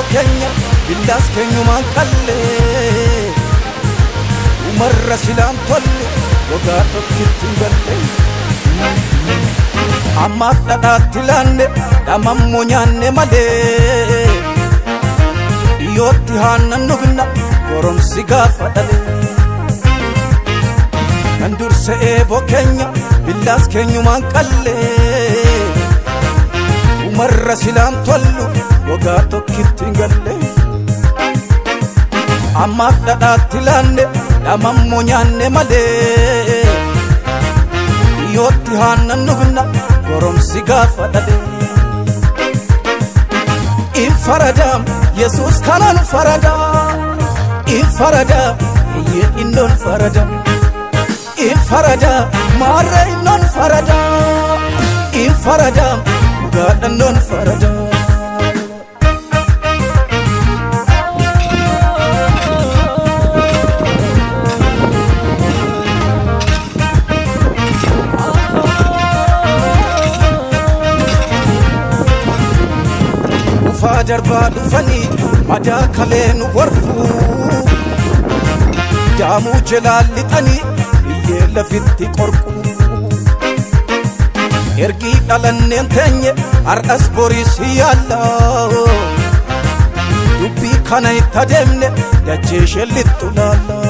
bokenya billas kenyuman qalle umarra silam tolle woga tokkitti galle amma dhadhaatti laanne dhamammo nyaanne malee yotti haannan nugna goromsi gaafa dhale kan dursee bokenya billas kenyuman qalle umarra silam tollu woga tokkitti galle amma dhadhaatti laanne dhamammo nyaanne malee yotti haannan nugna goromsi gaafa dhale infaradam yesus kanan farada infarada ye innon farada infarada mare innon farada infarada gadan non farada دربا دفني مدى كلين ورفو جامو جلال لتني يلفتي قرقو ارقي دلنين تني ارأس بوريس يالله دبي كان يتدمني دجيش اللي تلالا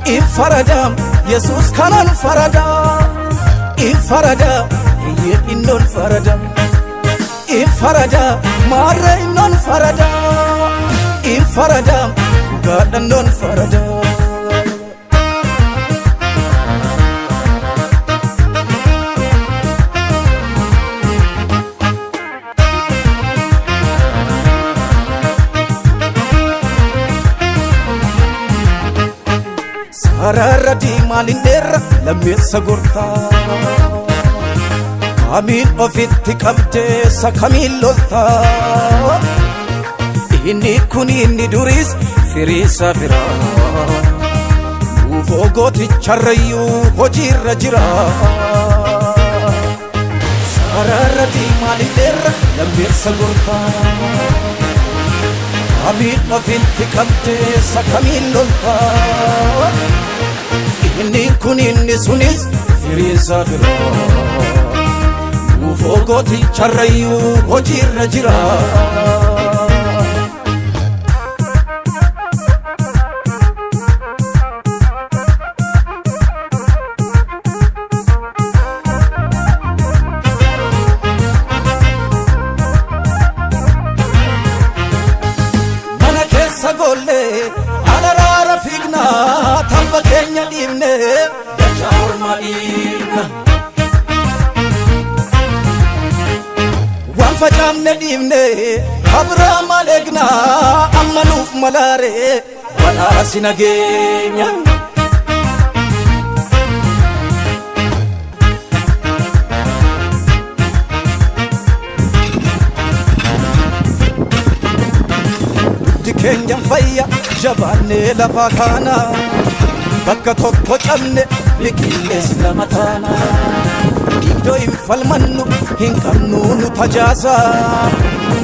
انفردام يسوس كان انفردام انفردام يئنو انفردام infarada mare non farada infarada gadan non farada sarara di malindera lamesa gurta amin ofitti qabde sakamil lolta inni kun inni duris firisa fira ufogoti charrayu hojirra jira sarara di malindera lamesa gurta amin ofitti qabde sakamil lolta inni kun inni sunis firisa fira ufogoti charrayu hojirra jira mana keessa golle alarara figna tamba kenya dhibne dacha orma dhibna fajamne dhibne abra malegna ammanuf malare wala sinagenya dikenya fayya jabane la fakana bakka tokko camne bikilles la matana do infalmannu hinkamnu nu tajaza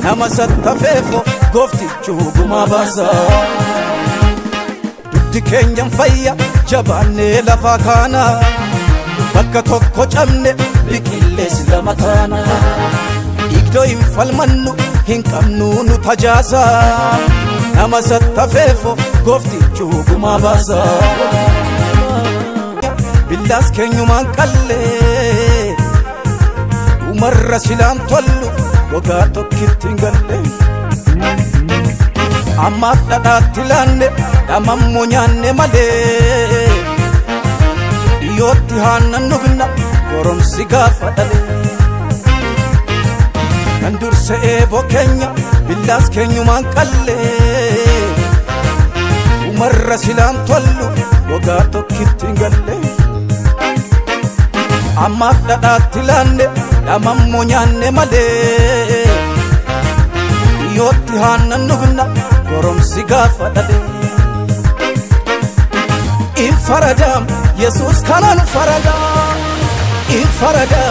nama sattafefo gofti chuguma basa duddi kenyan fayya jabane la fakana bakka tokko camne bikilles la matana do infalmannu hinkamnu nu tajaza nama sattafefo gofti chuguma basa billas kenyuman qalle umarra silam tollu woga tokkitti galle amma dhadhaatti laanne dhamammo nyaanne malee yotti haannan nugna goromsi gaafa dhale kan dursee bokenya billas kenyuman qalle umarra silam tollu woga tokkitti galle amma dhadhaatti laanne dhamammo nyaanne malee yotti haannan nugna goromsi gaafa dhale infaradam yesus kanan farada infarada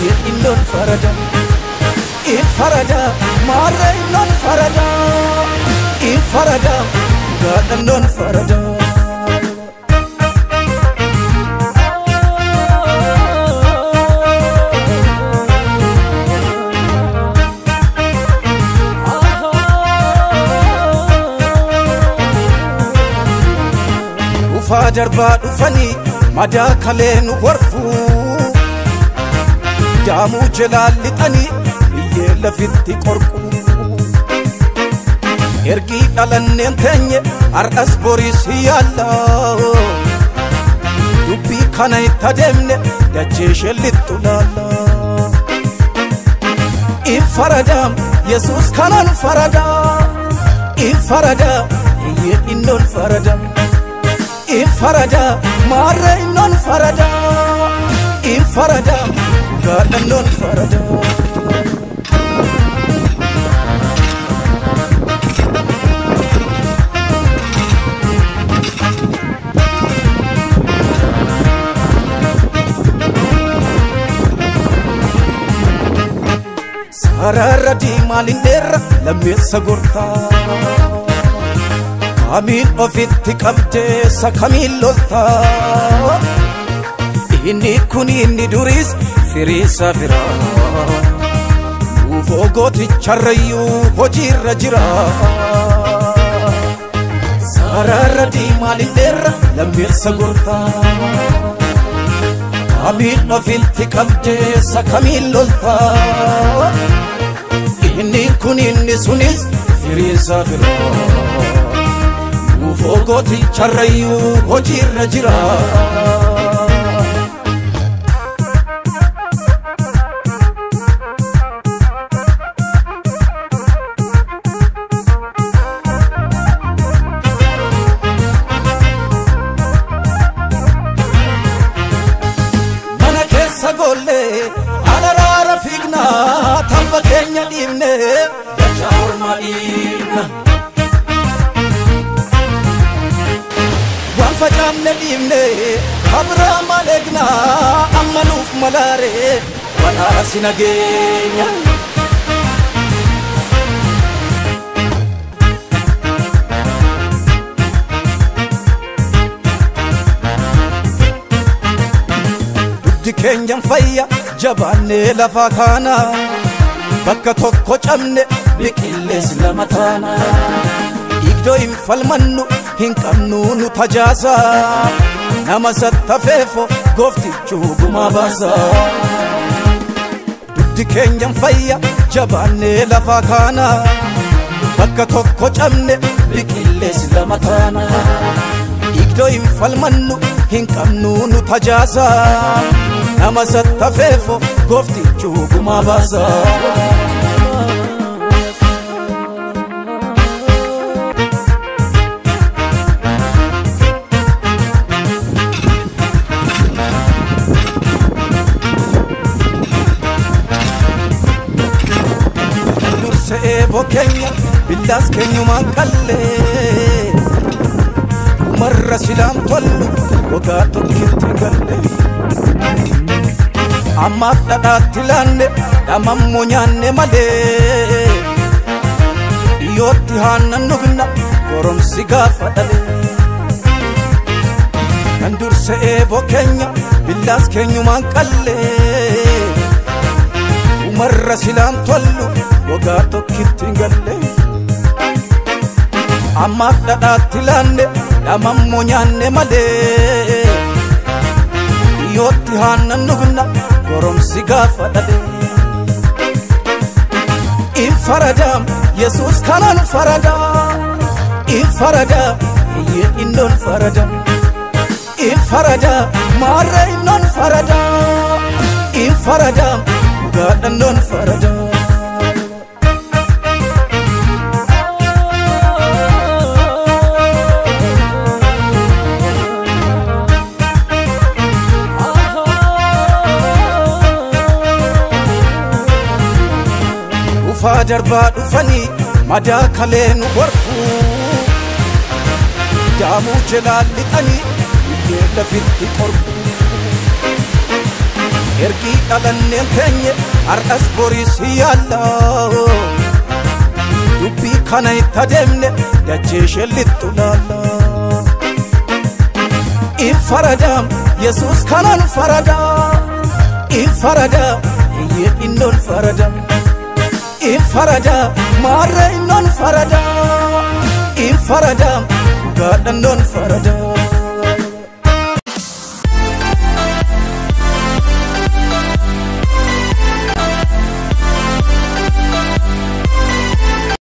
ye innon farada Infarada Mare non farada Infarada God non farada Darba dufani mada kalen warfu jamu jelalitani iye lafitti qorqu ergi dalannen tenye aras boris yalla dubbi kana itademne dache shelitulala infarada Jesus kanan farada infarada iye innon farada Infarada, Mare non farada Infarada, God non farada Sarara di malindera, la messa gorta Amin ofitti qabde sakamil lolta inni kuni inni duris firisa fira ufogoti charrayu hojirra jira sarara di malindera lammirsa gurta amin ofitti qabde sakamil lolta inni kuni inni sunis firisa fira Fogoti charrayu hojirra jira Mana kessa golle alarara figna tamba kenya dimne dacha ormalina Fajamne dimne abra malegna amanuf malare wala sinagenya Dikenyam fayya jabane lafa kana bakka tokko camne biqilles lamatana Igdo infalmannu hinqamnu nu tajaasa nama sattafeefo gooftichu guma baasa duddi keenyan fayya jabaannee lafa kaana bakka tokko camne biqilles lamatana igdo infalmannu hinqamnu nu tajaasa nama sattafeefo gooftichu guma baasa Bokenya bilas kenyu makalle marra silam tollu ogato kitgalle amma dadatilane damammo nyanne male yotti hanannugna gorom siga fadale andurse bokenya bilas kenyu makalle marra silam tollu Ogato kitgalle amma dadatilane damammo nyanne male yotti hanannugna gorom siga fadale Infarada Jesus kanan farada Infarada ye innon farada Infarada Mare non farada Infarada God non farada Darba dufani mada kalen warfu jamu jelalitani iye lafitti qorqu ergi dhalaneen keenye har'as boris yaallaa dubbii kana itti adeemne dachee shellitu laallaa ifaradam Yesus kanan faradam ifaradam ye innon faradam ifaradam marre innon faradam ifaradam gadan non faradam